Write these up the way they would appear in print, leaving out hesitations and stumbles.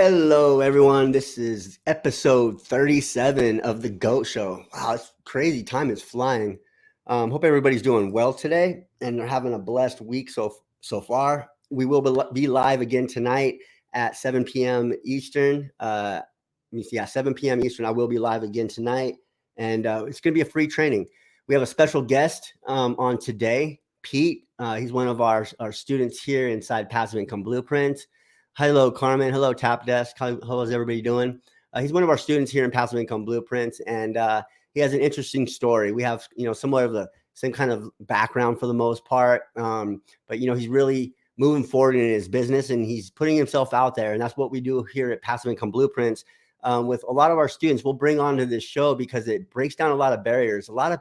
Hello, everyone. This is episode 37 of the GOAT Show. Wow, it's crazy. Time is flying. Hope everybody's doing well today and they're having a blessed week so far. We will be live again tonight at 7 p.m. Eastern. Let me see. Yeah, 7 p.m. Eastern. I will be live again tonight, and it's going to be a free training. We have a special guest on today, Pete. He's one of our students here inside Passive Income Blueprint. Hello, Carmen. Hello, Tap Desk. How's everybody doing? He's one of our students here in Passive Income Blueprints, and he has an interesting story. We have, somewhat of the same kind of background for the most part, but he's really moving forward in his business, and he's putting himself out there, and that's what we do here at Passive Income Blueprints. With a lot of our students, we'll bring onto this show because it breaks down a lot of barriers. A lot of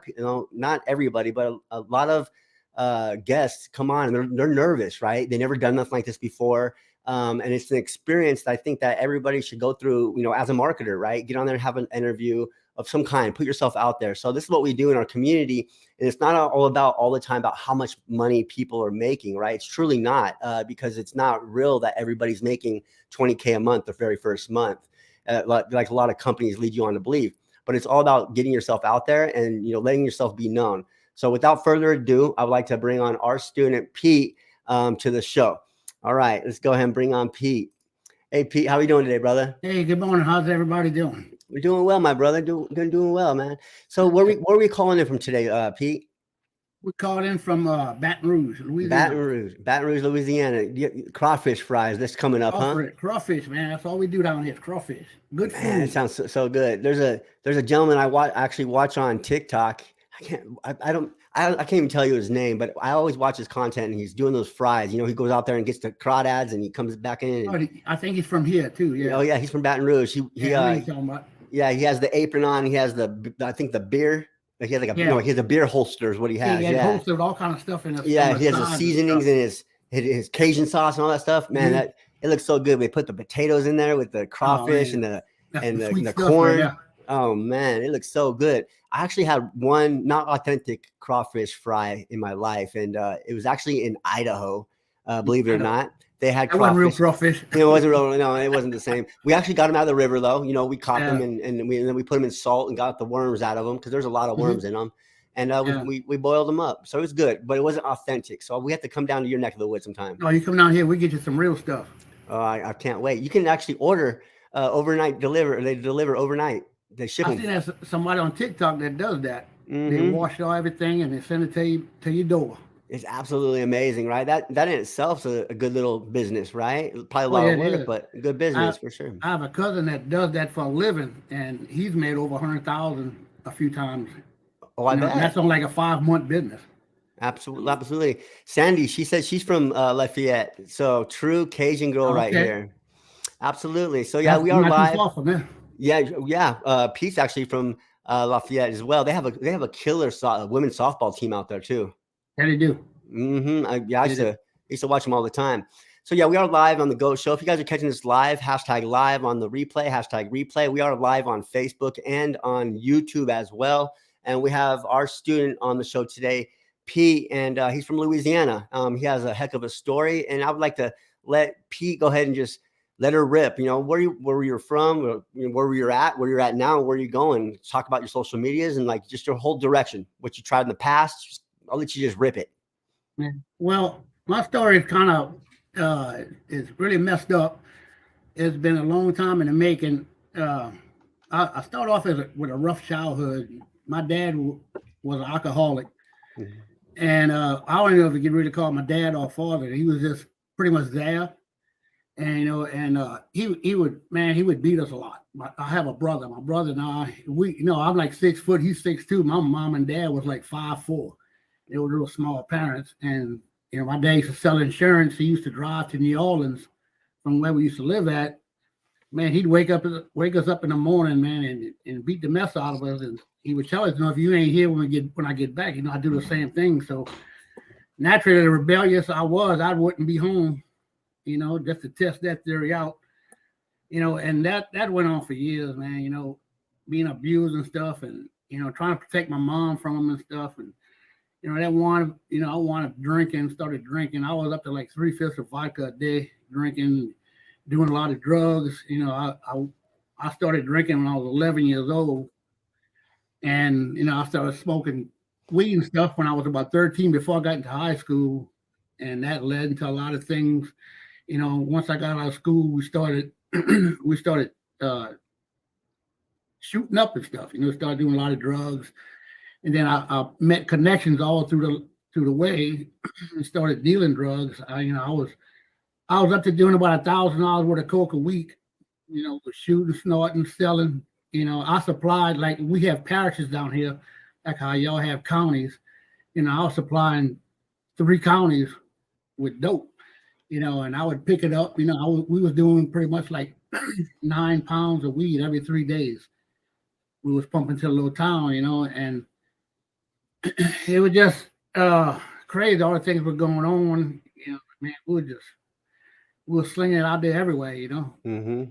not everybody, but a lot of guests come on and they're nervous, right? They've never done nothing like this before. And it's an experience that I think that everybody should go through, as a marketer, right? Get on there and have an interview of some kind, put yourself out there. So this is what we do in our community. And it's not all the time about how much money people are making, right? It's truly not, because it's not real that everybody's making $20K a month the very first month, like a lot of companies lead you on to believe. But it's all about getting yourself out there and, letting yourself be known. So without further ado, I would like to bring on our student, Pete, to the show. All right, let's go ahead and bring on Pete. Hey, Pete, how are you doing today, brother? Hey, good morning. How's everybody doing? We're doing well, my brother. Doing well, man. So where are we calling in from today, Pete? We called in from Baton Rouge, Louisiana. Baton Rouge, Louisiana. Crawfish fries. That's coming up, Crawfish, man. That's all we do down here is crawfish. Good food. Man, it sounds so good. There's a gentleman I actually watch on TikTok. I can't even tell you his name, but I always watch his content, and he's doing those fries. He goes out there and gets the crawdads, and he comes back in. I think he's from here too. Yeah. Oh yeah, he's from Baton Rouge. He has the apron on. He has the beer. He has he has a beer holster is what he has. He has holster with all kind of stuff in it. Yeah, he has the seasonings and his Cajun sauce and all that stuff. Man, it looks so good. They put the potatoes in there with the crawfish and the corn. Right. Oh man, it looks so good. I actually had one not authentic crawfish fry in my life, and it was actually in Idaho. Believe it or not, they had crawfish. It wasn't real crawfish. It wasn't real. No, it wasn't the same. We actually got them out of the river, though. We caught them and then we put them in salt and got the worms out of them because there's a lot of worms in them, and we boiled them up, so it was good, but it wasn't authentic. So we have to come down to your neck of the woods sometime. Oh, you come down here, we get you some real stuff. Oh, I can't wait. You can actually order overnight deliver. They deliver overnight. They ship them. I think there's somebody on TikTok that does that. Mm-hmm. They wash everything and they send it to your door. It's absolutely amazing, right? That in itself is a good little business, right? Probably a lot of work, but good business for sure. I have a cousin that does that for a living, and he's made over 100,000 a few times. Oh, I bet. That's on like a 5-month business. Absolutely. Sandy, she said she's from Lafayette, so true Cajun girl right here. Absolutely. So yeah, we are live. Yeah. Pete's actually from Lafayette as well. They have a killer women's softball team out there too. Yeah, they do. Mm-hmm. I used to watch them all the time. So yeah, we are live on the GOAT Show. If you guys are catching this live, #live on the replay, We are live on Facebook and on YouTube as well. And we have our student on the show today, Pete, and he's from Louisiana. He has a heck of a story, and I would like to let Pete go ahead and just let her rip. Where you're from, where you're at now, where you're going. Talk about your social medias and like just your whole direction, what you tried in the past. I'll let you just rip it. Well, my story is kind of is really messed up. It's been a long time in the making. I started off with a rough childhood. My dad was an alcoholic, and I don't know if you can really call my dad or father. He was just pretty much there. And he would beat us a lot. I have a brother. My brother and I'm like 6 foot. He's 6'2". My mom and dad was like 5'4". They were real small parents. And my dad used to sell insurance. He used to drive to New Orleans from where we used to live at. Man, he'd wake us up in the morning, man, and beat the mess out of us. And he would tell us, if you ain't here when I get back, I do the same thing. So naturally, the rebellious I wouldn't be home. Just to test that theory out, and that went on for years, man, being abused and stuff, and, trying to protect my mom from him and stuff. And, I wanted drinking, started drinking. I was up to like 3/5 of vodka a day drinking, doing a lot of drugs. I started drinking when I was 11 years old, and I started smoking weed and stuff when I was about 13 before I got into high school, and that led into a lot of things. Once I got out of school, we started we started shooting up and stuff. Started doing a lot of drugs, and then I met connections all through the way, and started dealing drugs. I was up to doing about $1,000 worth of coke a week. With shooting, snorting, selling. I supplied, like, we have parishes down here, like how y'all have counties. I was supplying 3 counties with dope. And I would pick it up. We was doing pretty much like 9 pounds of weed every 3 days. We was pumping to the little town, and it was just crazy. All the things were going on. Man, we were slinging it out there everywhere. Mm-hmm.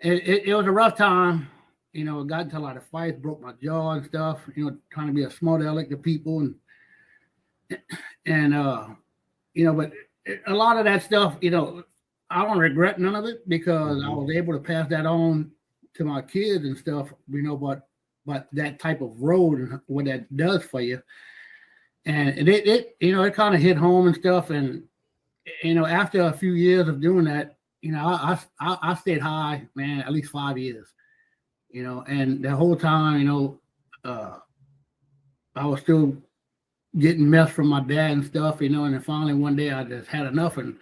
It was a rough time. It got into a lot of fights, broke my jaw and stuff. Trying to be a smart aleck to people, but a lot of that stuff, I don't regret none of it because I was able to pass that on to my kids and stuff. But that type of road and what that does for you, and it kind of hit home and stuff. And after a few years of doing that, I stayed high, man, at least 5 years. And the whole time, I was still getting mess from my dad and stuff, and then finally one day I just had enough. And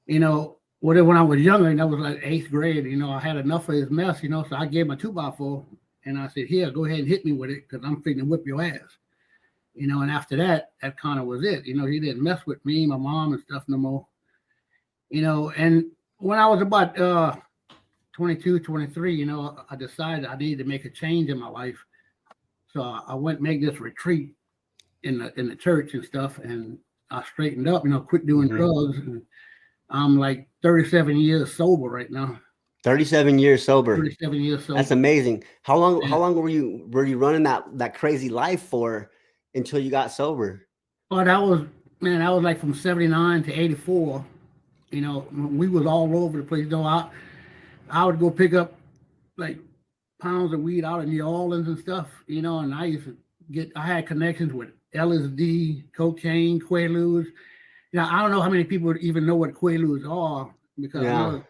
when I was younger, and that was like 8th grade, I had enough of his mess, so I gave him a 2x4 and I said, here, go ahead and hit me with it because I'm fitting to whip your ass. And after that kind of was it. He didn't mess with me, my mom and stuff no more. And when I was about 22, 23, I decided I needed to make a change in my life. So I went and make this retreat in the church and stuff, and I straightened up, quit doing drugs. And I'm like 37 years sober right now. 37 years sober. 37 years sober. That's amazing. How long were you running that crazy life for until you got sober? Oh, that was like from 79 to 84. We was all over the place. I would go pick up like pounds of weed out of New Orleans and stuff, and I had connections with LSD, cocaine, Quaaludes. I don't know how many people even know what Quaaludes are because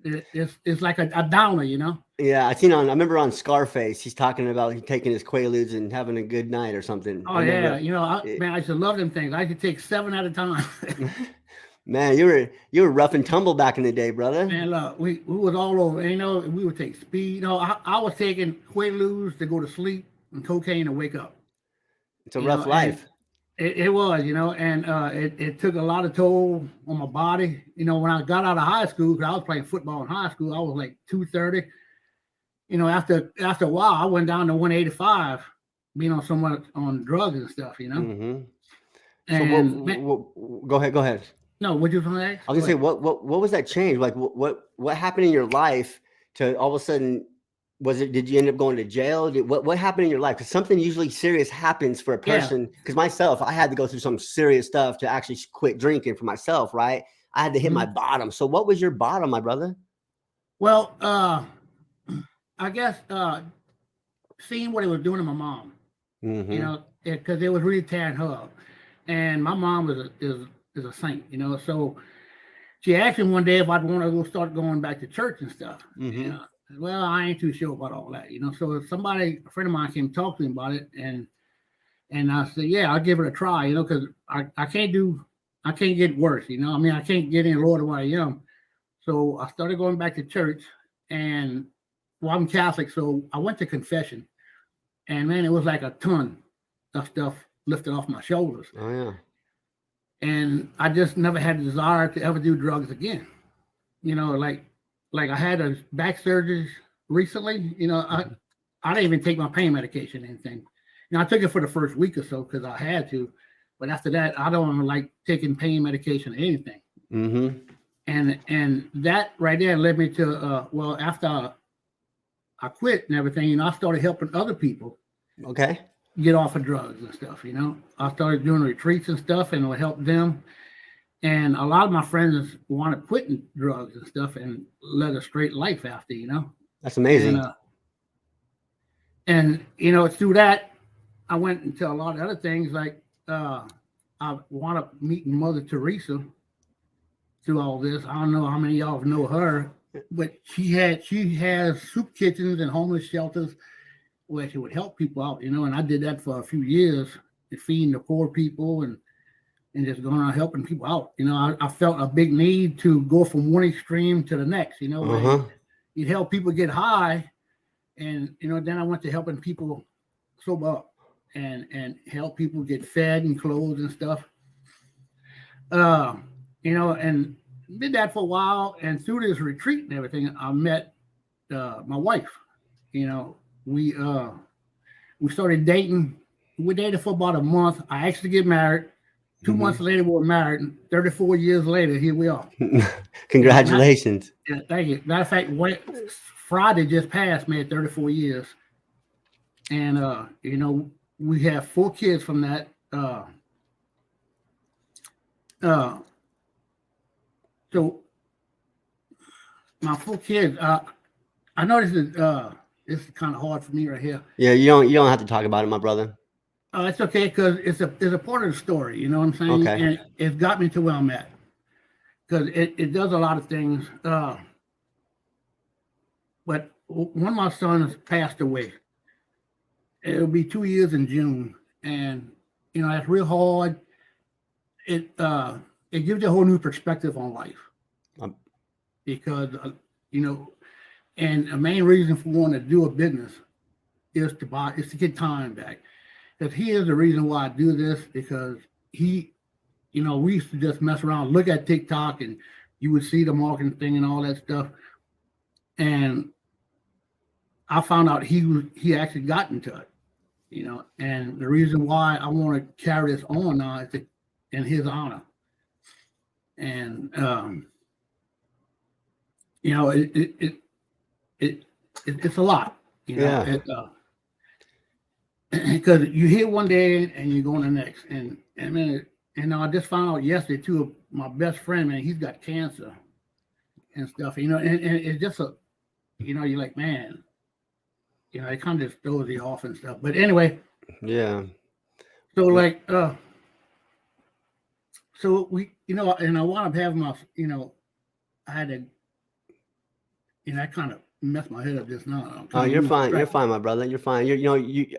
it's like a downer, Yeah, I remember on Scarface, he's talking about taking his Quaaludes and having a good night or something. Oh, yeah. I used to love them things. I could take 7 at a time. Man, you were rough and tumble back in the day, brother. Man, look, we was all over. We would take speed. I was taking Quaaludes to go to sleep and cocaine to wake up. It's a rough life. It was, and it took a lot of toll on my body. When I got out of high school, because I was playing football in high school, I was like 230. After a while, I went down to 185, being on so much on drugs and stuff. Mm-hmm. And so go ahead. No, what you gonna ask? I was gonna say, what was that change? Like, what happened in your life to all of a sudden? Did you end up going to jail? What happened in your life? Because something usually serious happens for a person. Because myself, I had to go through some serious stuff to actually quit drinking for myself, right? I had to hit my bottom. So what was your bottom, my brother? Well, I guess seeing what it was doing to my mom, because it was really tearing her up. And my mom is a saint, so she asked me one day if I'd want to start going back to church and stuff. Well, I ain't too sure about all that, So a friend of mine came talk to me about it, and I said, yeah, I'll give it a try, because I can't get worse, I can't get any lower than what I am. So I started going back to church, and I'm Catholic, so I went to confession, and man, it was like a ton of stuff lifted off my shoulders. Oh yeah. And I just never had the desire to ever do drugs again. Like I had a back surgery recently. I didn't even take my pain medication or anything. I took it for the first week or so because I had to, but after that, I don't like taking pain medication or anything. Mm-hmm. And that right there led me to after I quit and everything, I started helping other people. Okay. Get off of drugs and stuff. I started doing retreats and stuff, and it would help them. And a lot of my friends wanted quitting drugs and stuff and led a straight life after, That's And amazing. through that, I went into a lot of other things like I wound up meeting Mother Teresa through all this. I don't know how many of y'all know her, but she has soup kitchens and homeless shelters where she would help people out, and I did that for a few years, feeding the poor people and just going around helping people out. I felt a big need to go from one extreme to the next, where Uh-huh. you'd help people get high, and then I went to helping people sober up and help people get fed and clothes and stuff. Uh, and did that for a while. And through this retreat and everything, I met my wife. You know, we uh, we started dating. We dated for about a month. I actually get married. 2 months later, we were married. And 34 years later, here we are. Congratulations. Yeah, thank you. Matter of fact, Friday just passed, made 34 years. And, we have 4 kids from that. Uh, so my 4 kids, I know this is kind of hard for me right here. Yeah, you don't have to talk about it, my brother. It's okay because it's a part of the story. You know what I'm saying? Okay. And it's got me to where I'm at because it does a lot of things. But one of my sons passed away. It'll be 2 years in June, and that's real hard. It gives you a whole new perspective on life Um, because and the main reason for wanting to do a business is to get time back. Because he is the reason why I do this because we used to just mess around, look at TikTok, and you would see the marketing thing and all that stuff. And I found out he actually got into it, and the reason why I want to carry this on now is in his honor. And it's a lot, Yeah. because you hear one day and you go on the next. And I just found out yesterday too. My best friend, man, he's got cancer and stuff. And it's just you're like, man, it kind of just throws you off and stuff. But anyway, Yeah. so like, so we, and I wound up having I had to, I kind of messed my head up just now. Oh, you're fine. You're fine, my brother. You're fine.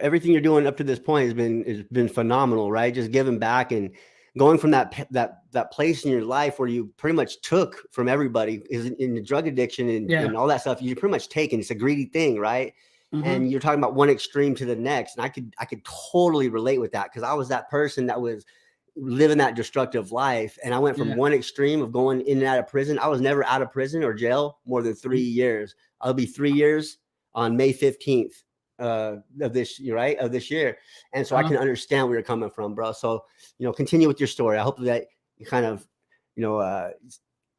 Everything you're doing up to this point has been phenomenal, right? Just giving back and going from that place in your life where you pretty much took from everybody is in the drug addiction and all that stuff. You pretty much taken. It's a greedy thing, right? Mm-hmm. And you're talking about one extreme to the next, and I could totally relate with that because I was that person that was living that destructive life, and I went from one extreme of going in and out of prison. I was never out of prison or jail more than 3 years. I'll be 3 years on May 15th of this year, right? Of this year. And so I can understand where you're coming from, bro. So, continue with your story. I hope that you kind of,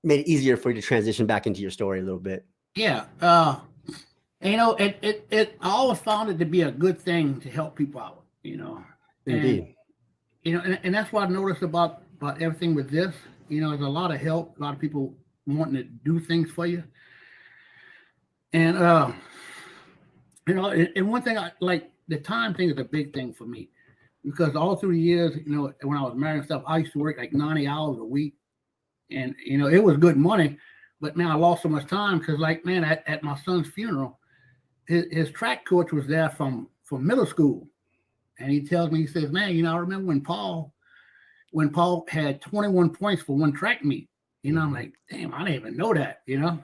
made it easier for you to transition back into your story a little bit. Yeah. I always found it to be a good thing to help people out, Indeed. And that's what I noticed about everything with this. There's a lot of help, a lot of people wanting to do things for you. And and one thing I like, the time thing is a big thing for me because all through the years, when I was married and stuff, I used to work like 90 hours a week, and it was good money, but man, I lost so much time because, like, man, at my son's funeral, his track coach was there from middle school, and he tells me, he says, man, I remember when Paul had 21 points for one track meet. I'm like, damn, I didn't even know that, And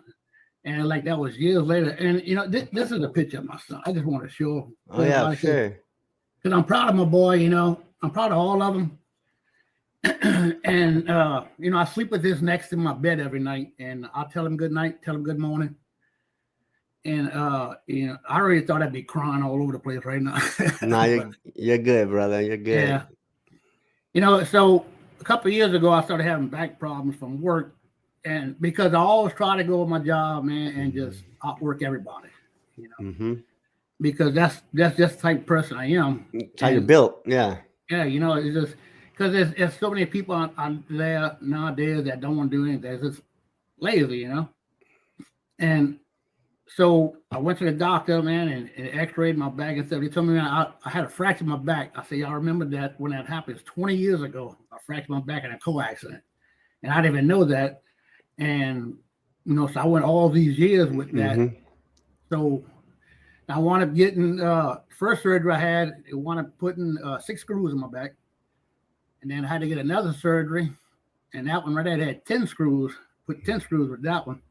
like that was years later. And this is a picture of my son. I just want to show. Oh yeah, sure. Because I'm proud of my boy. I'm proud of all of them. And I sleep with this next to my bed every night, and I'll tell him good night, tell him good morning. And I already thought I'd be crying all over the place right now. No, you're good, brother. You're good. Yeah. So a couple of years ago, I started having back problems from work. And because I always try to go with my job, man, and just outwork everybody, because that's just the type of person I am. It's how you're built. Yeah. Yeah. It's just, because there's so many people on there nowadays that don't want to do anything. They're just lazy, And so I went to the doctor, man, and x-rayed my back and stuff. They told me, man, I had a fracture in my back. I said, y'all remember that when that happened? It's 20 years ago. I fractured my back in a co-accident. And I didn't even know that. And, so I went all these years with that. Mm-hmm. So I wound up getting, first surgery I had, it wound up putting 6 screws in my back. And then I had to get another surgery. And that one right there had 10 screws, put 10 screws with that one.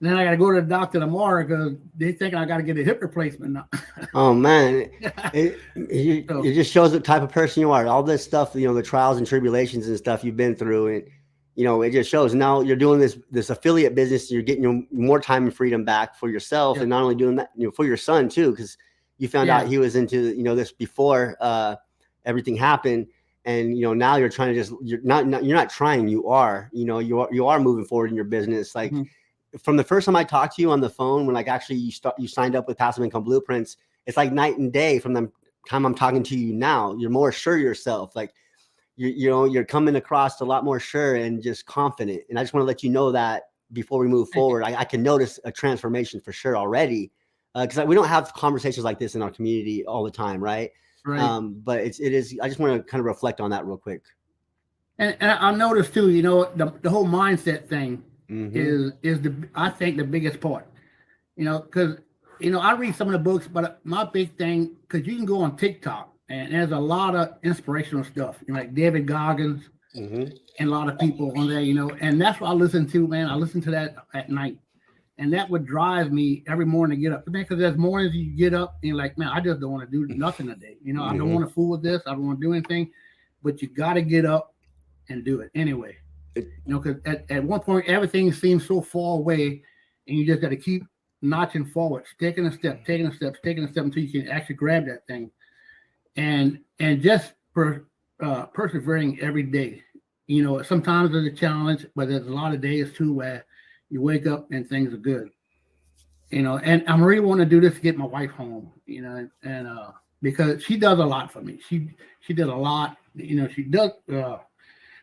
And then I got to go to the doctor tomorrow because they think I got to get a hip replacement now. Oh man, it just shows the type of person you are. All this stuff, the trials and tribulations and stuff you've been through, and it just shows. Now you're doing this affiliate business. You're getting more time and freedom back for yourself, and not only doing that, for your son too, because you found out he was into this before everything happened. And now you're trying to you're not trying. You are you are moving forward in your business, like. Mm-hmm. From the first time I talked to you on the phone, when like actually you signed up with Passive Income Blueprints, it's like night and day from the time I'm talking to you now. You're more sure of yourself, like you're coming across a lot more sure and just confident. And I just want to let you know that before we move forward, I can notice a transformation for sure already, because we don't have conversations like this in our community all the time, right? Right. But it is. I just want to kind of reflect on that real quick. And I noticed too, the whole mindset thing. Mm-hmm. is I think the biggest part, because I read some of the books, but my big thing, because you can go on TikTok and there's a lot of inspirational stuff, like David Goggins, mm-hmm. and a lot of people on there, and that's what I listen to, man. I listen to that at night, and that would drive me every morning to get up, because there's mornings you get up and you're like, man, I just don't want to do nothing today, Mm-hmm. I don't want to fool with this, I don't want to do anything, but you got to get up and do it anyway. Because at one point everything seems so far away, and you just got to keep notching forward, taking a step until you can actually grab that thing, and just persevering every day. Sometimes there's a challenge, but there's a lot of days too where you wake up and things are good. And I'm really want to do this to get my wife home. And because she does a lot for me. She did a lot. She does.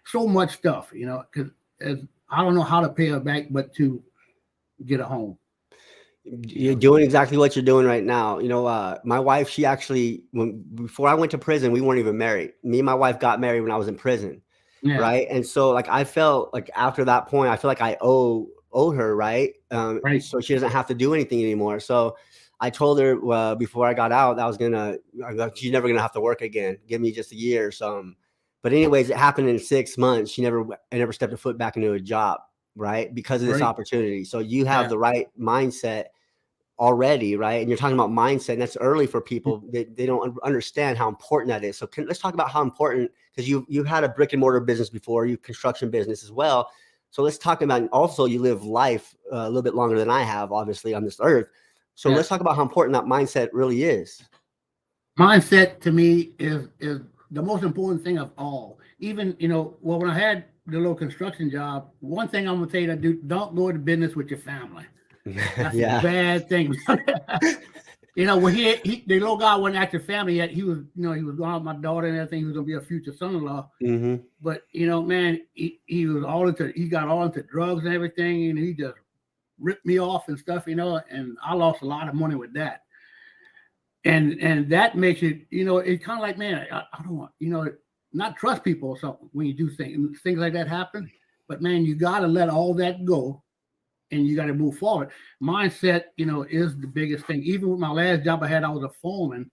So much stuff, because I don't know how to pay her back, but to get her home. You're doing exactly what you're doing right now. My wife, she actually, before I went to prison, we weren't even married. Me and my wife got married when I was in prison, right? And so, like, I felt like after that point, I feel like I owe her, right? Right. So she doesn't have to do anything anymore. So I told her before I got out that she's never gonna have to work again. Give me just a year or something. But anyways, it happened in 6 months. I never stepped a foot back into a job, right? Because of this opportunity. So you have the right mindset already, right? And you're talking about mindset, and that's early for people. They don't understand how important that is. So let's talk about how important, because you had a brick and mortar business before, you construction business as well. So let's talk about, also you live life a little bit longer than I have, obviously, on this earth. So let's talk about how important that mindset really is. Mindset to me is the most important thing of all. Even, when I had the little construction job, one thing I'm going to tell you to do, don't go into business with your family. That's a bad thing. When the little guy wasn't acting family yet, he was going out with my daughter and everything. He was going to be a future son-in-law. Mm-hmm. But, man, he got all into drugs and everything, and he just ripped me off and stuff, and I lost a lot of money with that. And that makes it, it's kind of like, man, I don't want, not trust people or something when you do things like that happen. But man, you got to let all that go, and you got to move forward. Mindset, is the biggest thing. Even with my last job I had, I was a foreman,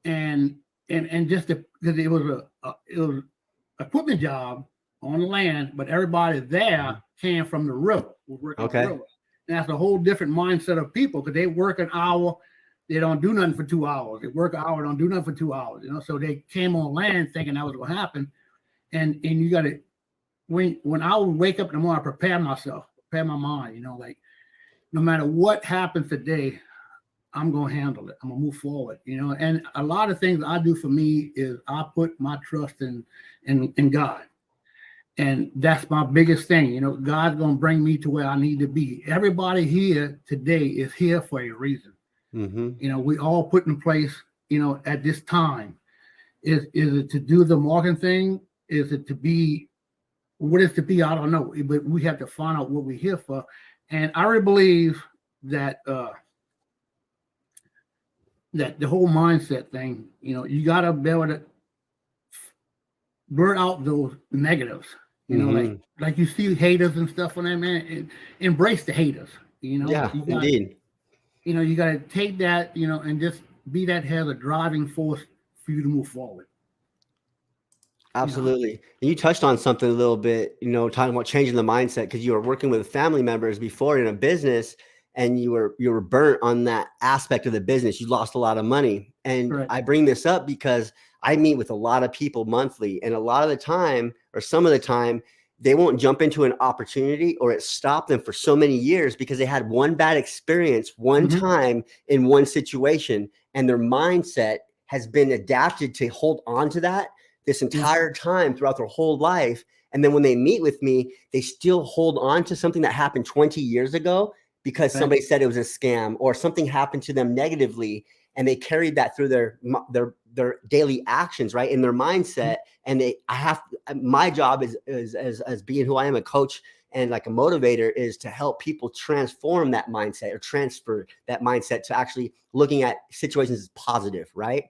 and just because it was a equipment job on the land, but everybody there came from the river. Was working on the river. And that's a whole different mindset of people, because they work an hour. They don't do nothing for 2 hours. They work an hour, don't do nothing for 2 hours. So they came on land thinking that was what happened. And you got to, when I would wake up in the morning, I prepare myself, prepare my mind, like no matter what happens today, I'm going to handle it. I'm going to move forward, and a lot of things I do for me is I put my trust in God. And that's my biggest thing. God's going to bring me to where I need to be. Everybody here today is here for a reason. Mm-hmm. We all put in place, at this time, is it to do the marketing thing, is it to be, what is to be, I don't know, but we have to find out what we're here for. And I really believe that that the whole mindset thing, you got to be able to blurt out those negatives. Like you see haters and stuff on that, man. Embrace the haters. Yeah, you got, indeed. You got to take that, and just be that as a driving force for you to move forward. Absolutely. And you touched on something a little bit, talking about changing the mindset, because you were working with family members before in a business, and you were burnt on that aspect of the business. You lost a lot of money. And Right. I bring this up because I meet with a lot of people monthly, and a lot of the time, or some of the time, they won't jump into an opportunity, or it stopped them for so many years because they had one bad experience one time in one situation, and their mindset has been adapted to hold on to that this entire time throughout their whole life. And then when they meet with me, they still hold on to something that happened 20 years ago because somebody said it was a scam, or something happened to them negatively, and they carried that through their daily actions, right, in their mindset. And my job is as being who I am, a coach and like a motivator, is to help people transform that mindset, or transfer that mindset to actually looking at situations as positive, right?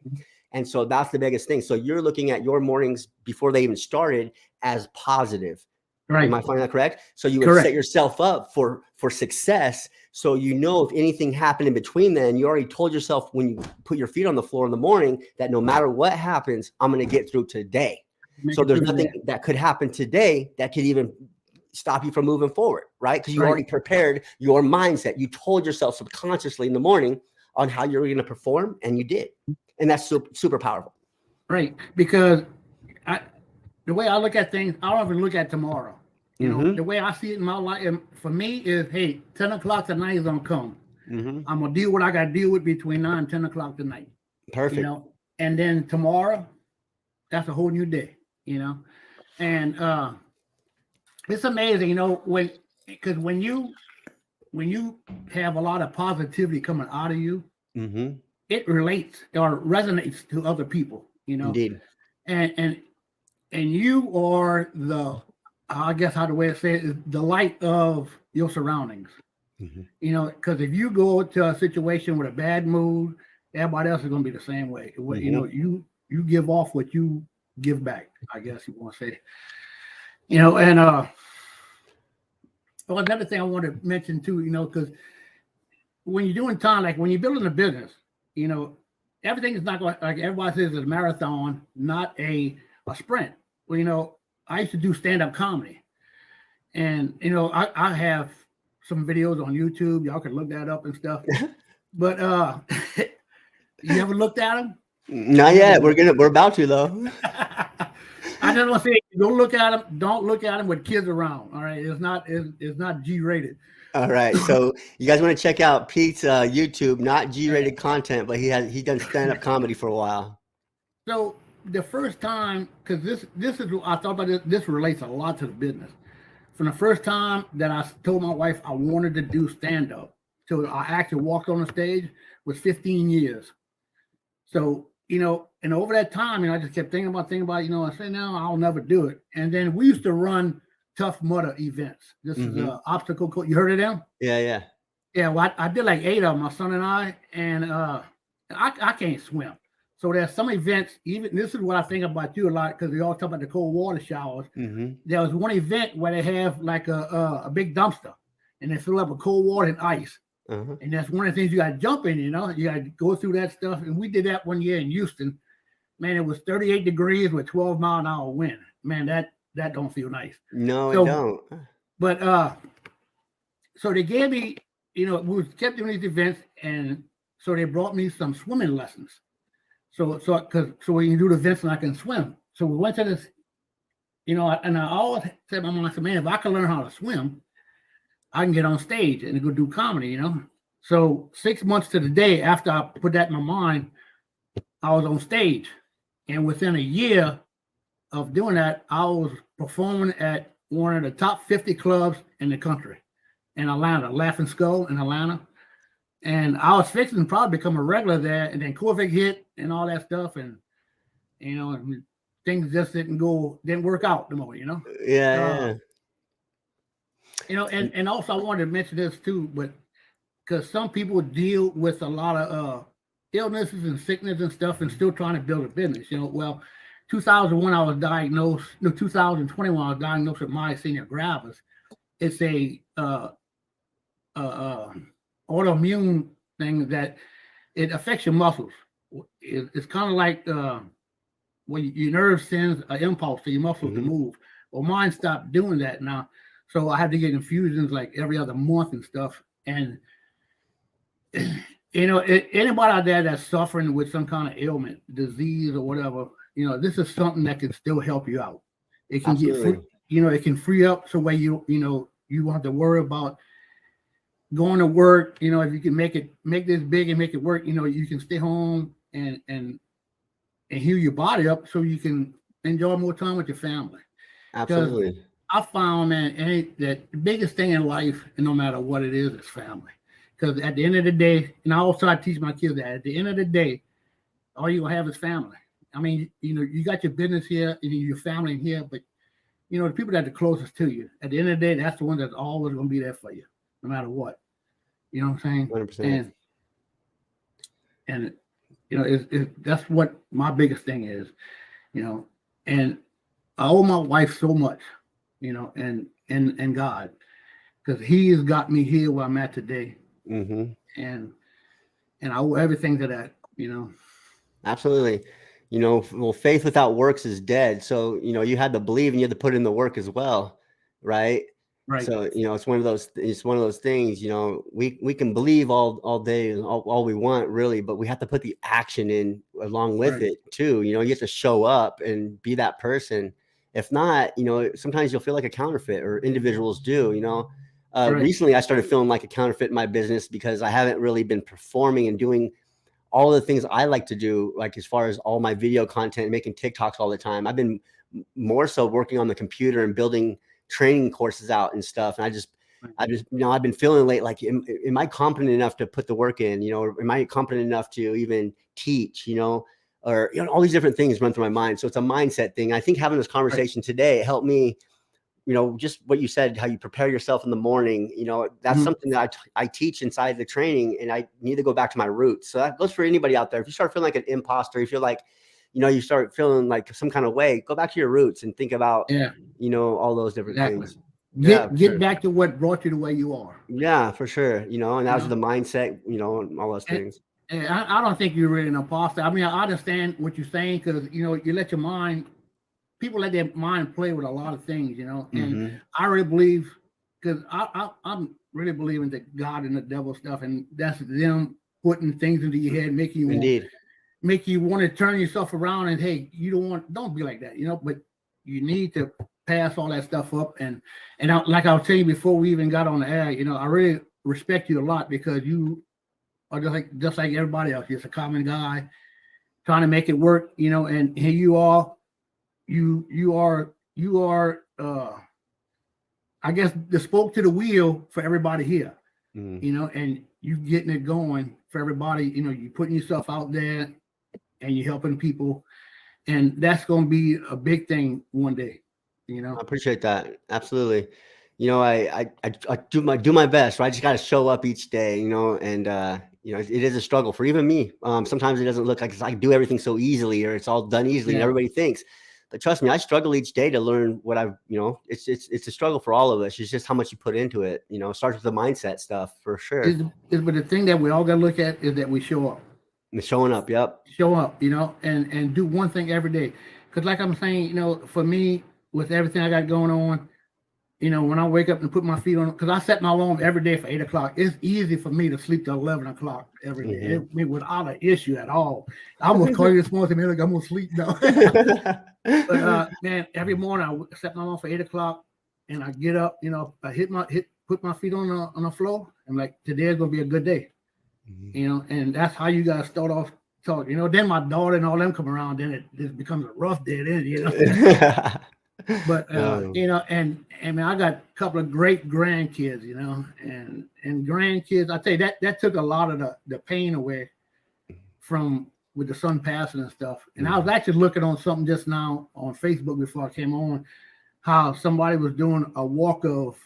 And so that's the biggest thing. So you're looking at your mornings before they even started as positive. Right. Am I finding that correct? So you would set yourself up for success. So if anything happened in between then, you already told yourself when you put your feet on the floor in the morning that no matter what happens, I'm going to get through today. So there's nothing that could happen today that could even stop you from moving forward, right? Because you already prepared your mindset. You told yourself subconsciously in the morning on how you're going to perform, and you did. And that's super powerful. Right. Because the way I look at things, I don't even look at tomorrow. The way I see it in my life, for me, is, hey, 10 o'clock tonight is going to come. I'm going to deal with what I got to deal with between 9 and 10 o'clock tonight. Perfect. And then tomorrow, that's a whole new day, And it's amazing, because when you have a lot of positivity coming out of you, it relates or resonates to other people, Indeed. And you are I guess how the way to say it is, the light of your surroundings. Because if you go to a situation with a bad mood, everybody else is going to be the same way. You give off what you give back, I guess you want to say. And another thing I want to mention too, because when you're doing time, like when you're building a business, everything is not going, like everybody says, it's a marathon, not a sprint. Well, I used to do stand-up comedy, and I have some videos on YouTube. Y'all can look that up and stuff. But you ever looked at them? Not yet. We're about to, though. I just want to say, go look at them. Don't look at them with kids around. All right, it's not G-rated. All right, so you guys want to check out Pete's YouTube, not G-rated content, but he done stand-up comedy for a while. So the first time, because this is I thought about this relates a lot to the business. From the first time that I told my wife I wanted to do stand-up, till I actually walked on the stage, was 15 years. So and over that time, I just kept thinking about I said, no, I'll never do it. And then we used to run Tough Mudder events. This is an obstacle course. You heard of them? Yeah. Well, I did like 8 of them, my son and I, and I can't swim. So there's some events, even this is what I think about you a lot, because we all talk about the cold water showers. There was one event where they have like a big dumpster, and they fill up with cold water and ice. And that's one of the things you got to jump in, you got to go through that stuff. And we did that one year in Houston. Man, it was 38 degrees with 12-mile-an-hour wind. Man, that don't feel nice. No, it don't. But so they gave me, we kept doing these events, and so they brought me some swimming lessons. So we can do the events and I can swim. So we went to this, and I always said to my mom, man, if I can learn how to swim, I can get on stage and go do comedy, So 6 months to the day after I put that in my mind, I was on stage. And within a year of doing that, I was performing at one of the top 50 clubs in the country in Atlanta, Laughing Skull in Atlanta. And I was fixing to probably become a regular there. And then COVID hit and all that stuff. And, things just didn't work out no more, Yeah, and also I wanted to mention this too, but because some people deal with a lot of illnesses and sickness and stuff and still trying to build a business. Well, 2001 I was diagnosed. No, 2021 I was diagnosed with myasthenia gravis. It's a uh, autoimmune thing that it affects your muscles. It's kind of like when your nerve sends an impulse to your muscles to move. Well, mine stopped doing that now, so I have to get infusions like every other month and stuff. And anybody out there that's suffering with some kind of ailment, disease, or whatever, this is something that can still help you out. It can get free, absolutely. it can free up so where you don't have to worry about going to work. If you can make this big and make it work, you can stay home and heal your body up so you can enjoy more time with your family. Because Absolutely. I found, man, that the biggest thing in life, and no matter what it is family. Because at the end of the day, and I also teach my kids that at the end of the day, all you're gonna have is family. I mean, you got your business here and your family in here, but the people that are the closest to you, at the end of the day, that's the one that's always gonna be there for you, no matter what. You know what I'm saying? 100%. And that's what my biggest thing is, and I owe my wife so much, and God, because He has got me here where I'm at today, Mm-hmm. and I owe everything to that. Absolutely. Well, faith without works is dead. So, you had to believe and you had to put in the work as well. Right. Right, So, it's one of those things, we can believe all day and all we want really, but we have to put the action in along with right, it too. You have to show up and be that person. If not, sometimes you'll feel like a counterfeit, or individuals do, right, recently I started feeling like a counterfeit in my business because I haven't really been performing and doing all the things I like to do, like as far as all my video content, making TikToks all the time. I've been more so working on the computer and building training courses out and stuff. And right, I've been feeling late, like, am I competent enough to put the work in, or am I competent enough to even teach, or, all these different things run through my mind. So it's a mindset thing. I think having this right. conversation today helped me, just what you said, how you prepare yourself in the morning, that's Mhm. something that I teach inside the training, and I need to go back to my roots. So that goes for anybody out there. If you start feeling like an imposter, you feel like, you start feeling like some kind of way, go back to your roots and think about, Yeah, all those different exactly. things. Yeah, Get for get sure. back to what brought you to where you are. Yeah, for sure. And You that's know, the mindset, and all those and, things. and I don't think you're really an imposter. I mean, I understand what you're saying because you let your mind. People let their mind play with a lot of things, and Hmm. I really believe because I'm really believing that God and the devil stuff, and that's them putting things into your head, Indeed. make you want to turn yourself around and hey, you don't be like that, but you need to pass all that stuff up and like I was telling you before we even got on the air, I really respect you a lot because you are just like everybody else, just a common guy trying to make it work, and here you are, you are I guess the spoke to the wheel for everybody here, Mm. and you getting it going for everybody, you putting yourself out there and you're helping people, and that's going to be a big thing one day. I appreciate that. Absolutely. I do my best, right? I just got to show up each day, and it is a struggle for even me. Sometimes it doesn't look like I do everything so easily, or it's all done easily, and Yeah, everybody thinks. But trust me, I struggle each day to learn what I've, it's a struggle for all of us. It's just how much you put into it. It starts with the mindset stuff for sure. but the thing that we all got to look at is that we show up, And showing up. Yep. and do one thing every day. Because like I'm saying, for me, with everything I got going on, when I wake up and put my feet on, because I set my alarm every day for 8 o'clock. It's easy for me to sleep till 11 o'clock every day, Hmm. without an issue at all. I almost call you this morning, man, like I'm gonna sleep now. But man, every morning I set my alarm for 8 o'clock, and I get up. I put my feet on the floor. I'm like, today's gonna be a good day. And that's how you gotta start off talk. Then my daughter and all them come around, then it just becomes a rough day. Then. But No. and man, I got a couple of great grandkids, and grandkids. I tell you that took a lot of the pain away from with the son passing and stuff. And I was actually looking on something just now on Facebook before I came on, how somebody was doing a walk of,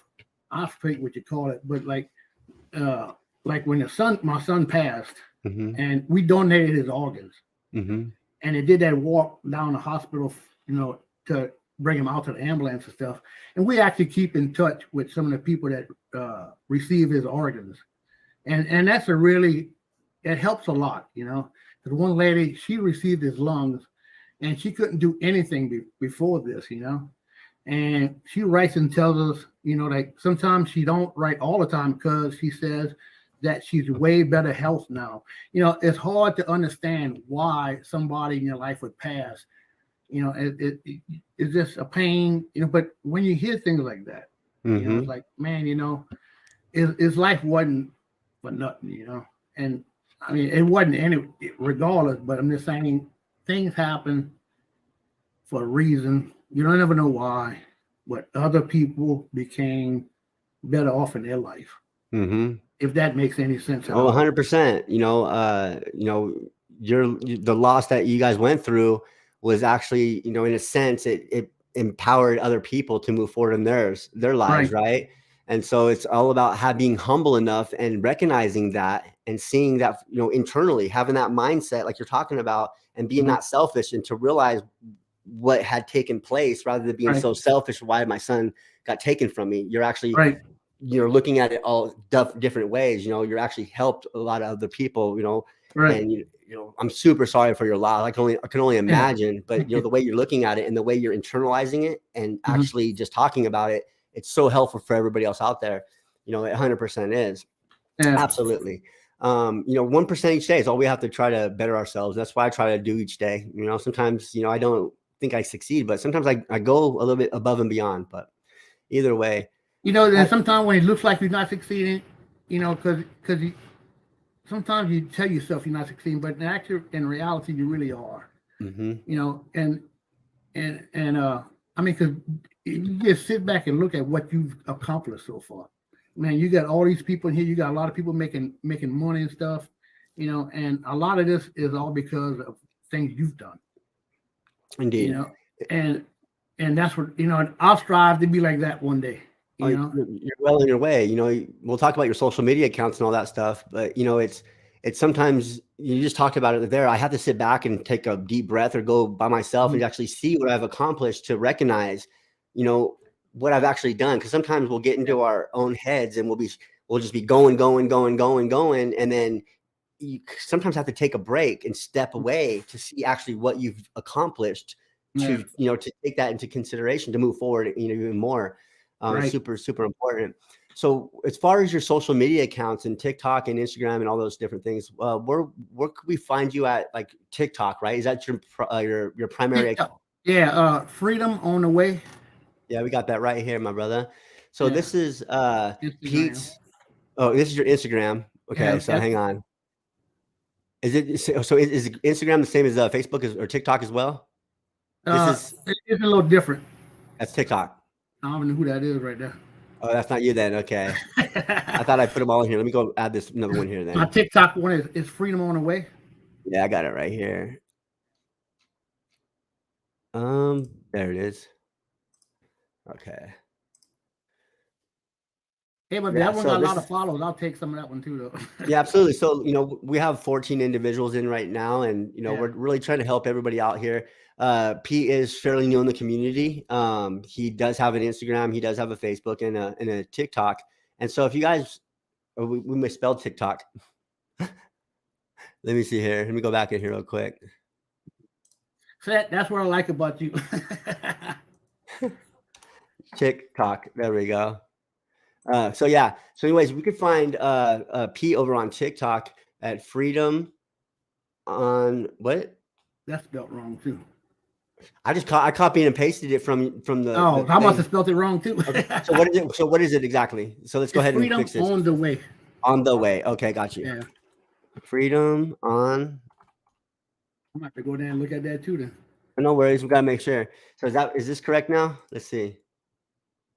I forget what you call it, but like when my son passed, and we donated his organs, and they did that walk down the hospital, to bring him out to the ambulance and stuff. And we actually keep in touch with some of the people that receive his organs, and that's it helps a lot, because one lady, she received his lungs, and she couldn't do anything before this, and she writes and tells us, like sometimes she don't write all the time because she says that she's way better health now. It's hard to understand why somebody in your life would pass. It's just a pain, but when you hear things like that, it's like, man, his life wasn't for nothing, and I mean, it wasn't regardless, but I'm just saying things happen for a reason. You don't ever know why, but other people became better off in their life. If that makes any sense at all. 100%. The loss that you guys went through was actually, in a sense, it empowered other people to move forward in their lives, right? And so it's all about being humble enough and recognizing that and seeing that, internally, having that mindset like you're talking about, and being not selfish, and to realize what had taken place rather than being so selfish. Why my son got taken from me? You're actually you're looking at it all different ways. You're actually helped a lot of other people, and I'm super sorry for your loss. I can only imagine, but the way you're looking at it and the way you're internalizing it and actually just talking about it, it's so helpful for everybody else out there. It 100% is. Absolutely. 1% each day is all we have to try to better ourselves. That's why I try to do each day. Sometimes, I don't think I succeed, but sometimes I go a little bit above and beyond, but either way, then sometimes when it looks like you're not succeeding, because sometimes you tell yourself you're not succeeding, but in reality, you really are. And I mean, because you just sit back and look at what you've accomplished so far. Man, you got all these people in here. You got a lot of people making money and stuff, and a lot of this is all because of things you've done. Indeed. And that's what, I'll strive to be like that one day. You're well on your way. We'll talk about your social media accounts and all that stuff, but it's sometimes you just talk about it there. I have to sit back and take a deep breath or go by myself and actually see what I've accomplished, to recognize, what I've actually done. Because sometimes we'll get into our own heads and we'll just be going. And then you sometimes have to take a break and step away to see actually what you've accomplished, to, to take that into consideration, to move forward, even more. Super, super important. So as far as your social media accounts and TikTok and Instagram and all those different things, where could we find you at? Like TikTok, right? Is that your primary account? Yeah. Freedom on the Way. Yeah, we got that right here, my brother. So this is Pete's. Oh, this is your Instagram. Okay, so hang on. Is Instagram the same as Facebook or TikTok as well? It's a little different. That's TikTok. I don't know who that is right there. Oh, that's not you then. Okay. I thought I put them all in here. Let me go add another one here then. My TikTok one is Freedom on the Way. Yeah, I got it right here. There it is. Okay. Hey, but that one got a lot of follows. I'll take some of that one too, though. Yeah, absolutely. So, we have 14 individuals in right now, and, we're really trying to help everybody out here. Pete is fairly new in the community. He does have an Instagram. He does have a Facebook and a TikTok. And so if you guys, we misspelled TikTok. Let me see here. Let me go back in here real quick. So that's what I like about you. TikTok. There we go. So anyways, we could find Pete over on TikTok at Freedom on what? That's spelled wrong too. I copied and pasted it from the. Oh, I must have spelled it wrong too. Okay. So what is it? So what is it exactly? So let's go ahead and fix this. Freedom on the Way. On the Way. Okay, got you. Yeah. Freedom on. I'm gonna have to go down and look at that too then. No worries. We gotta make sure. So is this correct now? Let's see.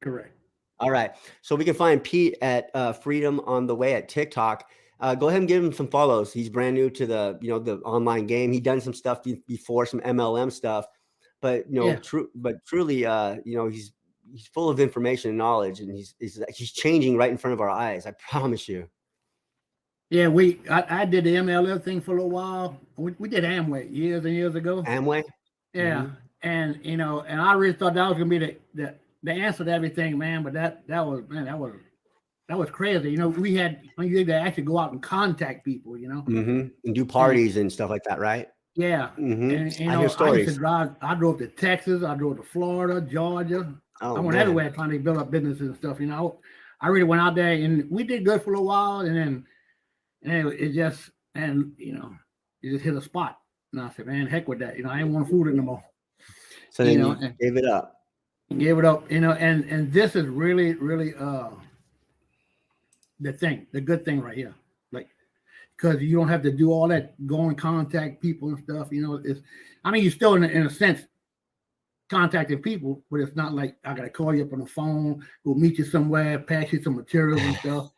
Correct. All right. So we can find Pete at Freedom on the Way at TikTok. Go ahead and give him some follows. He's brand new to the the online game. He done some stuff before, some MLM stuff, but Yeah. truly, he's full of information and knowledge, and he's changing right in front of our eyes. I promise you. Yeah, I did the MLM thing for a little while. We did Amway years and years ago. Amway. Yeah, and and I really thought that was gonna be the answer to everything, man. But that was crazy. We had you had to actually go out and contact people. And do And parties and stuff like that, right? yeah, and I hear I used to stories. drive. I drove to Texas. I drove to Florida, Georgia. Oh I went man. everywhere trying to build up businesses and stuff. I really went out there, and we did good for a little while, and then it just it just hit a spot. And I said, man, heck with that. I ain't want to fool it no more. So then you And gave it up. gave it up. And this is really, really the good thing right here. Like, because you don't have to do all that, go and contact people and stuff. You're still in a sense contacting people, but it's not like I gotta call you up on the phone, go meet you somewhere, pass you some materials and stuff.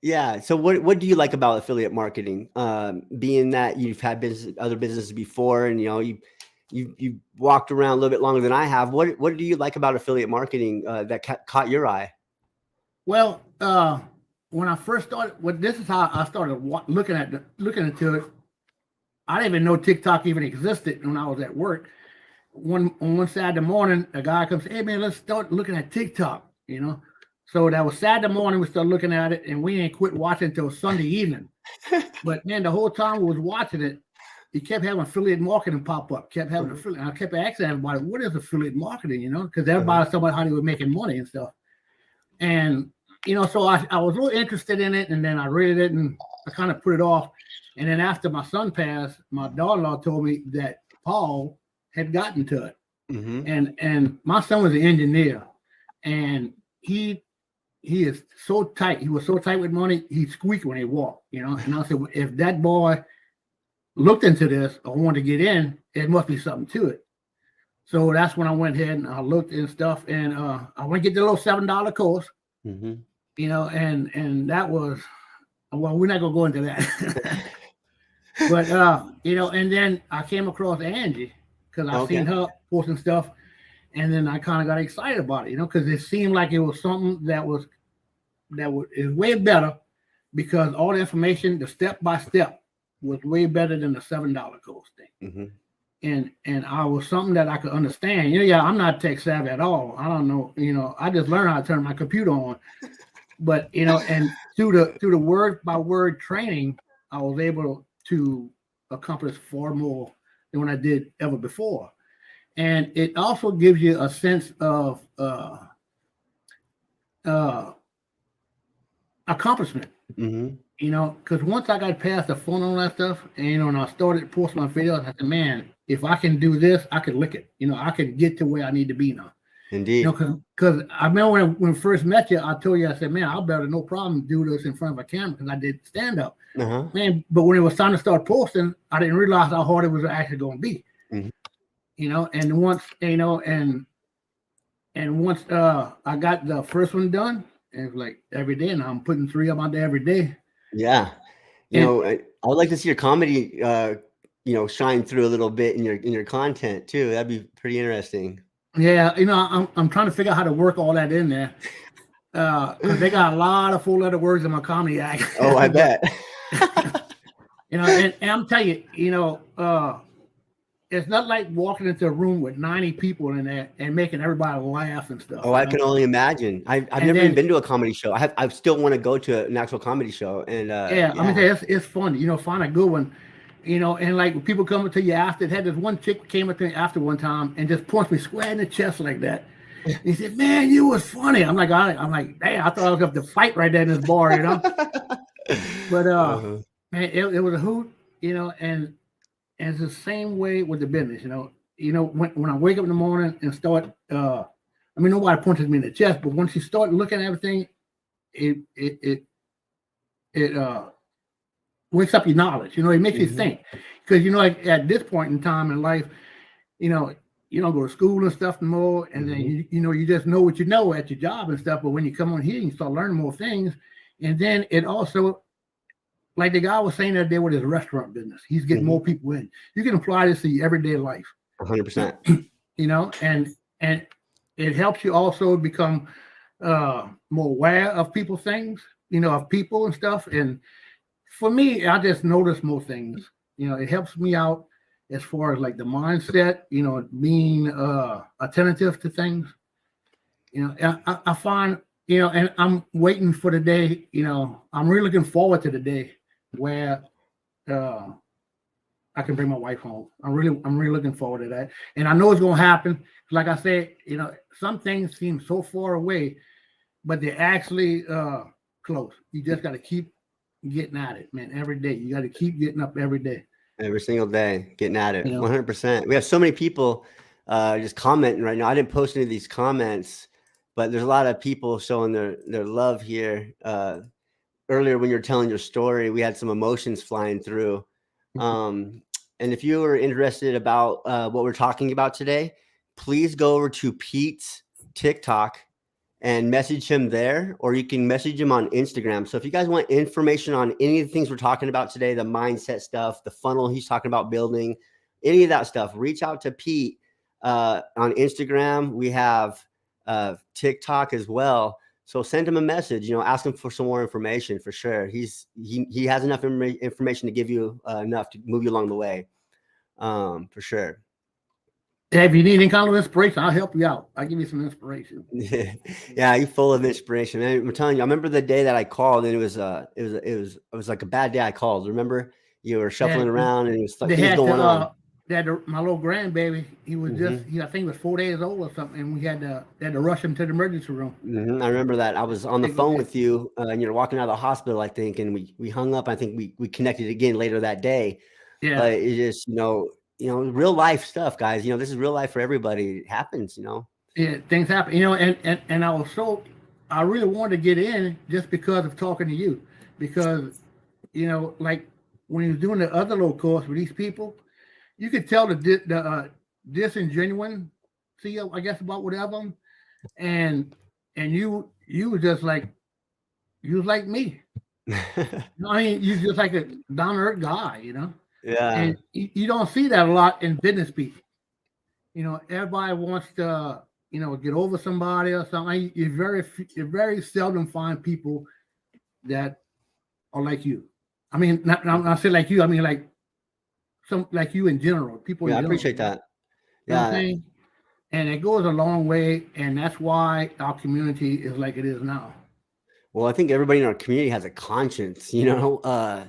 Yeah. So what do you like about affiliate marketing? Being that you've had other businesses before, and you walked around a little bit longer than I have. What do you like about affiliate marketing that caught your eye? Well, when I first started, this is how I started looking into it. I didn't even know TikTok even existed when I was at work. On one Saturday morning, a guy comes, hey man, let's start looking at TikTok. So that was Saturday morning. We started looking at it, and we ain't quit watching until Sunday evening. But man, the whole time we was watching it, he kept having affiliate marketing pop up. Kept having affiliate. I kept asking everybody, "What is affiliate marketing?" Because everybody's talking about how they were making money and stuff. And so I was a little interested in it, and then I read it, and I kind of put it off. And then after my son passed, my daughter-in-law told me that Paul had gotten to it, and my son was an engineer, and he is so tight. He was so tight with money, he'd squeak when he walked. And I said, well, if that boy looked into this or wanted to get in, it must be something to it. So that's when I went ahead and I looked and stuff, and I went to get the little $7 course, and that was, well, we're not gonna go into that. But and then I came across Angie because I seen her posting stuff, and then I kind of got excited about it, because it seemed like it was something that is way better, because all the information, the step by step, was way better than the $7 course thing. And I was something that I could understand. I'm not tech savvy at all. I don't know. I just learned how to turn my computer on. But and through the word by word training, I was able to accomplish far more than what I did ever before. And it also gives you a sense of accomplishment. Because once I got past the phone and all that stuff, and I started posting my videos, I said, man, if I can do this, I can lick it. I can get to where I need to be now. Indeed. Because I remember when I first met you, I told you, I said, man, I'll better no problem do this in front of a camera, because I did stand up. Man, but when it was time to start posting, I didn't realize how hard it was actually going to be. And once, and once I got the first one done, and it was like every day, and I'm putting 3 of them out there every day. Yeah. I would like to see your comedy, shine through a little bit in your content too. That'd be pretty interesting. Yeah. I'm trying to figure out how to work all that in there. Because they got a lot of 4-letter words in my comedy act. Oh, I bet. And I'm telling you, it's not like walking into a room with 90 people in there and making everybody laugh and stuff. Oh, I can only imagine. I've never even been to a comedy show. I still want to go to an actual comedy show. And I mean, it's fun. Find a good one. And like when people come up to you after, it had this one chick came up to me after one time and just punched me square in the chest like that. He said, "Man, you was funny." I'm like, "Damn, I thought I was going to fight right there in this bar, But man, it was a hoot, and it's the same way with the business, when I wake up in the morning and start, nobody punches me in the chest, but once you start looking at everything, it wakes up your knowledge, it makes you think, because, like at this point in time in life, you don't go to school and stuff more, and then, you just know what you know at your job and stuff, but when you come on here and you start learning more things, And then it also, like the guy was saying that day with his restaurant business, he's getting more people in. You can apply this to your everyday life. 100%. You know, and it helps you also become more aware of people things, you know, of people and stuff. And for me, I just notice more things. You know, it helps me out as far as like the mindset, you know, being attentive to things. You know, I find, you know, and I'm waiting for the day, you know, I'm really looking forward to the day where uh I can bring my wife home. I'm really looking forward to that. And I know it's gonna happen. Like I said, you know, some things seem so far away, but they're actually close. You just gotta keep getting at it, man, every day. You gotta keep getting up every day. Every single day, getting at it. You know? 100%. We have so many people just commenting right now. I didn't post any of these comments, but there's a lot of people showing their love here. Earlier when you were telling your story, we had some emotions flying through. And if you were interested about what we're talking about today, please go over to Pete's TikTok and message him there, or you can message him on Instagram. So if you guys want information on any of the things we're talking about today, the mindset stuff, the funnel he's talking about building, any of that stuff, reach out to Pete on Instagram. We have TikTok as well. So send him a message, you know, ask him for some more information for sure. He has enough information to give you enough to move you along the way, for sure. If you need any kind of inspiration, I'll help you out. I'll give you some inspiration. Yeah, you're full of inspiration. I'm telling you, I remember the day that I called, and it was like a bad day. I called. Remember, you were shuffling around, and it was like things going on. My little grandbaby, he was just, I think he was 4 days old or something, and we had to rush him to the emergency room. I remember that. I was on the phone with you, and you were walking out of the hospital, I think, and we hung up. I think we connected again later that day. Yeah. But it just, you know, real life stuff, guys. You know, this is real life for everybody. It happens, you know. Yeah, things happen. You know, and I really wanted to get in just because of talking to you, because you know, like when he was doing the other little course with these people, you could tell the disingenuine, I guess, about whatever, and you was just like, you was like me. I mean, you just like a down to earth guy, you know. Yeah. And you don't see that a lot in business people. You know, everybody wants to, you know, get over somebody or something. You very seldom find people that are like you. I mean, not say like you. I mean, like you in general. People. Yeah, in I general. appreciate that. You know what I'm saying? And it goes a long way, and that's why our community is like it is now. Well, I think everybody in our community has a conscience, you know.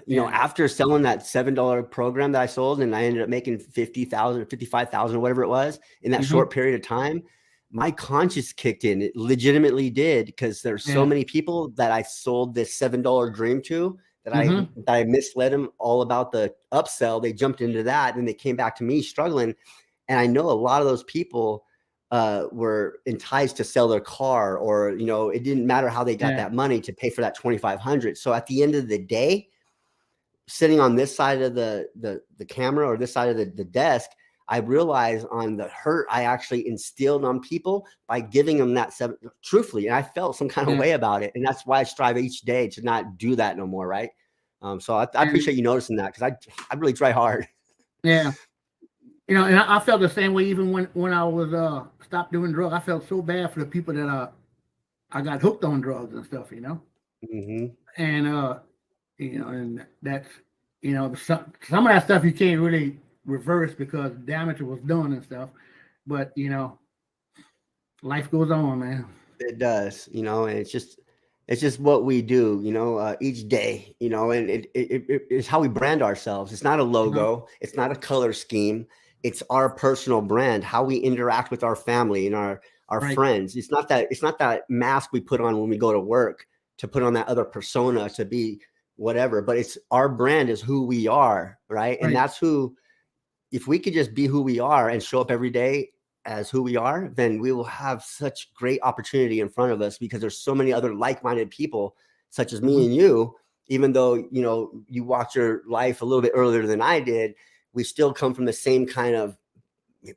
You know, after selling that $7 program that I sold, and I ended up making 50,000, 55,000, whatever it was in that short period of time, my conscience kicked in. It legitimately did, because there's so many people that I sold this $7 dream to that I misled them all about the upsell. They jumped into that, and they came back to me struggling. And I know a lot of those people were enticed to sell their car, or, you know, it didn't matter how they got that money to pay for that 2,500. So at the end of the day, sitting on this side of the camera, or this side of the desk, I realized on the hurt I actually instilled on people by giving them that truthfully. And I felt some kind of way about it. And that's why I strive each day to not do that no more. Right. So I appreciate you noticing that, because I really try hard. Yeah. You know, and I felt the same way even when I was stopped doing drugs. I felt so bad for the people that I got hooked on drugs and stuff, you know. And you know, and that's, you know, some of that stuff you can't really reverse because damage was done and stuff. But you know, life goes on, man. It does, you know, and it's just what we do, you know, each day, you know, and it's how we brand ourselves. It's not a logo. It's not a color scheme. It's our personal brand, how we interact with our family and our friends. It's not that mask we put on when we go to work to put on that other persona to be whatever, but it's our brand is who we are. Right. And that's who, if we could just be who we are and show up every day as who we are, then we will have such great opportunity in front of us, because there's so many other like-minded people such as me and you. Even though, you know, you walked your life a little bit earlier than I did, we still come from the same kind of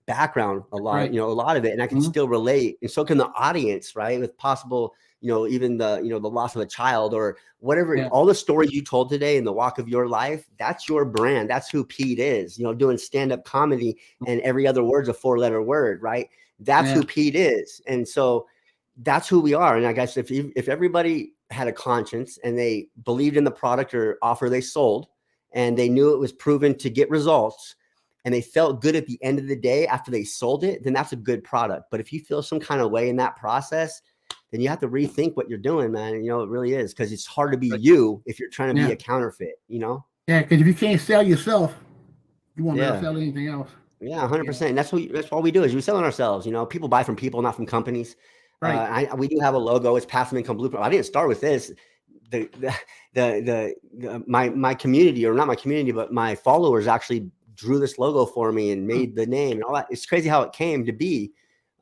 background, a lot, you know, a lot of it. And I can still relate. And so can the audience, right? With possible even the loss of a child or whatever, Yeah. all the stories you told today in the walk of your life, that's your brand. That's who Pete is, doing stand-up comedy, and every other word's a 4-letter word, right? That's Yeah. who Pete is. And so that's who we are. And I guess if everybody had a conscience and they believed in the product or offer they sold, and they knew it was proven to get results, and they felt good at the end of the day after they sold it, then that's a good product. But if you feel some kind of way in that process, then you have to rethink what you're doing, man. And, it really is, because it's hard to be you if you're trying to be Yeah. a counterfeit, Yeah, because if you can't sell yourself, you won't be able to Yeah. sell anything else. Yeah, 100%. And that's all we do is we sell on ourselves. People buy from people, not from companies. Right. We do have a logo. It's passive income blueprint. I didn't start with this. My community, or not my community, but my followers actually drew this logo for me and made the name and all that. It's crazy how it came to be.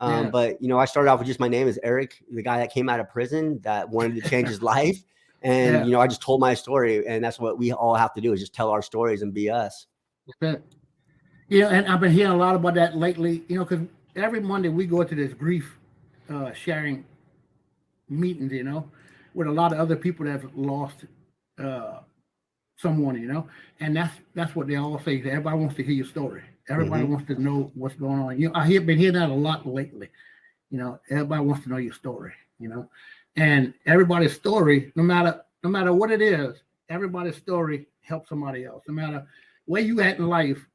Yeah. But I started off with just my name is Eric, the guy that came out of prison that wanted to change his life. And, Yeah. I just told my story, and that's what we all have to do, is just tell our stories and be us. That's it. And I've been hearing a lot about that lately, because every Monday we go to this grief sharing meetings, with a lot of other people that have lost uh, someone, and that's what they all say. Everybody wants to hear your story. Everybody wants to know what's going on. Been hearing that a lot lately. Everybody wants to know your story. And everybody's story, no matter what it is, everybody's story helps somebody else. No matter where you at in life,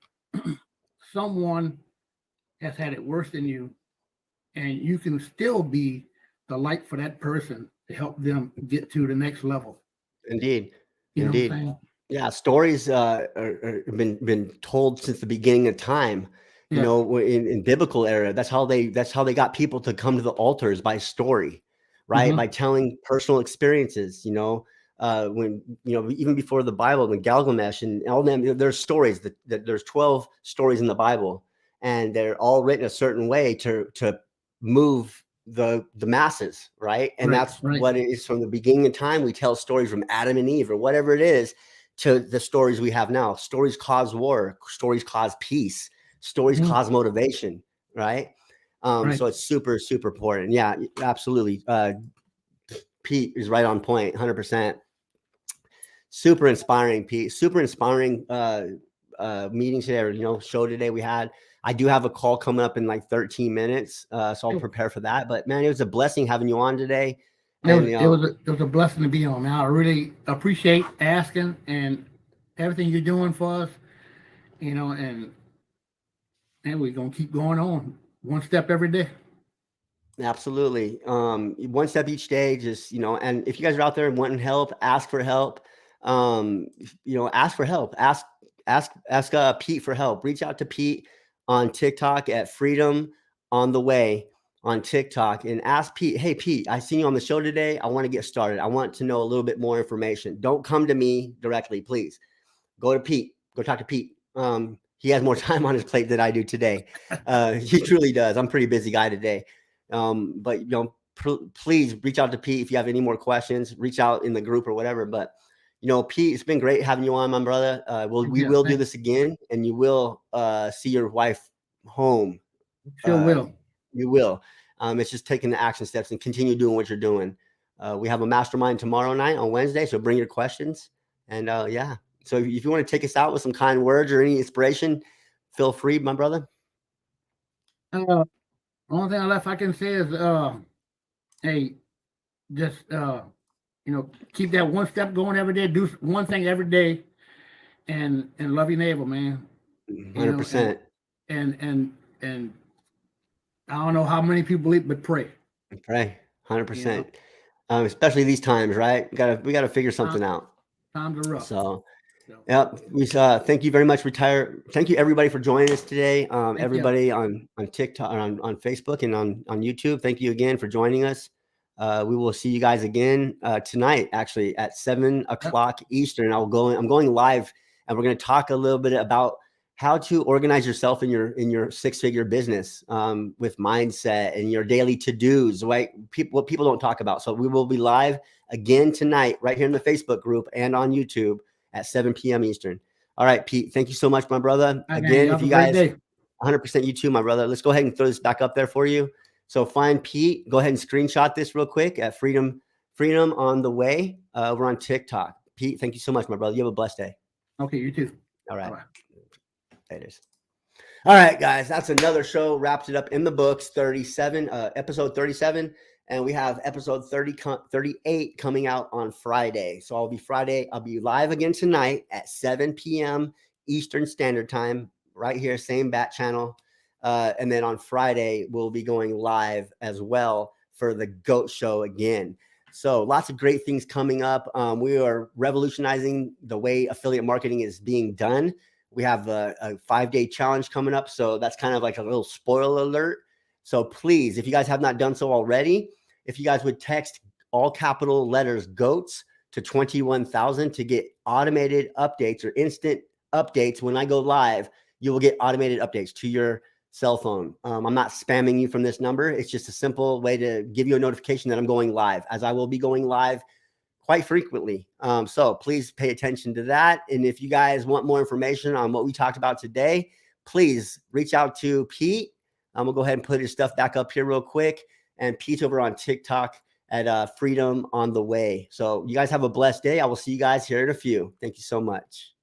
someone has had it worse than you, and you can still be the light for that person to help them get to the next level. Indeed. You know what I'm Indeed. saying? Yeah, stories have been told since the beginning of time. Yeah. In biblical era, that's how they got people to come to the altars, by story, right? By telling personal experiences. When even before the Bible, when Gilgamesh and all them, there's stories that there's 12 stories in the Bible, and they're all written a certain way to move the masses, right? And that's what it is. From the beginning of time, we tell stories, from Adam and Eve or whatever it is, to the stories we have now. Stories cause war, stories cause peace, stories cause motivation, right? So it's super, super important. Yeah, absolutely. Pete is right on point, 100%. Super inspiring, Pete. Super inspiring meeting today, or show today we had. I do have a call coming up in like 13 minutes, so I'll prepare for that. But man, it was a blessing having you on today. And it was a blessing to be on, man. I really appreciate asking and everything you're doing for us, and we're gonna keep going on one step every day. Absolutely. One step each day, just, and if you guys are out there wanting help, ask for help. Ask for help. Ask Pete for help. Reach out to Pete on TikTok at freedom on the way on TikTok, and ask Pete, hey, Pete, I seen you on the show today. I want to get started. I want to know a little bit more information. Don't come to me directly, please. Go to Pete. Go talk to Pete. He has more time on his plate than I do today. He truly does. I'm a pretty busy guy today. But please reach out to Pete if you have any more questions. Reach out in the group or whatever. But Pete, it's been great having you on, my brother. We will do this again, and you will see your wife home. Sure will. You will. It's just taking the action steps and continue doing what you're doing. We have a mastermind tomorrow night on Wednesday, so bring your questions. And yeah, so if you want to take us out with some kind words or any inspiration, feel free, my brother. Only thing left I can say is, hey, just keep that one step going every day. Do one thing every day, and love your neighbor, man. 100%. And I don't know how many people believe, but pray. Pray, 100%. Especially these times, right? We gotta figure something out. Times are rough. So. Yeah, we thank you very much, Thank you everybody for joining us today. Everybody on TikTok, on Facebook, and on YouTube. Thank you again for joining us. We will see you guys again tonight, actually at 7 o'clock Eastern. I'm going live, and we're going to talk a little bit about how to organize yourself in your six-figure business with mindset and your daily to-dos, right? What people don't talk about. So we will be live again tonight, right here in the Facebook group and on YouTube at 7 p.m. Eastern. All right, Pete, thank you so much, my brother. Again, if you guys, 100% you too, my brother. Let's go ahead and throw this back up there for you So find Pete. Go ahead and screenshot this real quick at freedom on the way. We're on TikTok. Pete, thank you so much, my brother. You have a blessed day. Okay, you too. All right. Bye-bye. Laters. All right, guys, that's another show. Wrapped it up in the books. 37, episode 37. And we have episode 38 coming out on Friday. So I'll be live again tonight at 7 p.m. Eastern Standard Time, right here, same bat channel. And then on Friday, we'll be going live as well for the GOAT show again. So lots of great things coming up. We are revolutionizing the way affiliate marketing is being done. We have a 5-day challenge coming up. So that's kind of like a little spoiler alert. So please, if you guys have not done so already, if you guys would text all capital letters GOATs to 21,000 to get automated updates or instant updates. When I go live, you will get automated updates to your cell phone. I'm not spamming you from this number. It's just a simple way to give you a notification that I'm going live, as I will be going live quite frequently. So please pay attention to that. And if you guys want more information on what we talked about today, please reach out to Pete. We'll go ahead and put his stuff back up here real quick. And Pete's over on TikTok at Freedom on the Way. So you guys have a blessed day. I will see you guys here in a few. Thank you so much.